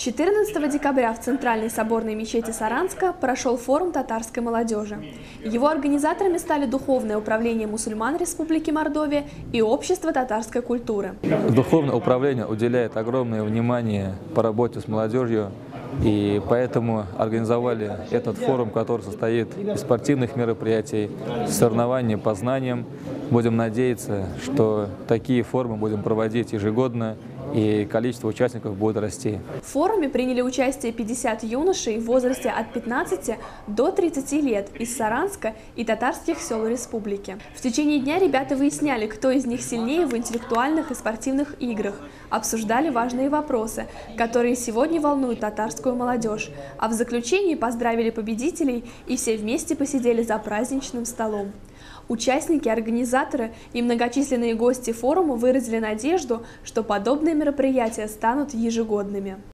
14 декабря в Центральной соборной мечети Саранска прошел форум татарской молодежи. Его организаторами стали Духовное управление мусульман Республики Мордовия и Общество татарской культуры. Духовное управление уделяет огромное внимание по работе с молодежью, и поэтому организовали этот форум, который состоит из спортивных мероприятий, соревнований по знаниям. Будем надеяться, что такие форумы будем проводить ежегодно, и количество участников будет расти. В форуме приняли участие 50 юношей в возрасте от 15 до 30 лет из Саранска и татарских сел республики. В течение дня ребята выясняли, кто из них сильнее в интеллектуальных и спортивных играх, обсуждали важные вопросы, которые сегодня волнуют татарскую молодежь, а в заключении поздравили победителей и все вместе посидели за праздничным столом. Участники, организаторы и многочисленные гости форума выразили надежду, что подобные мероприятия станут ежегодными.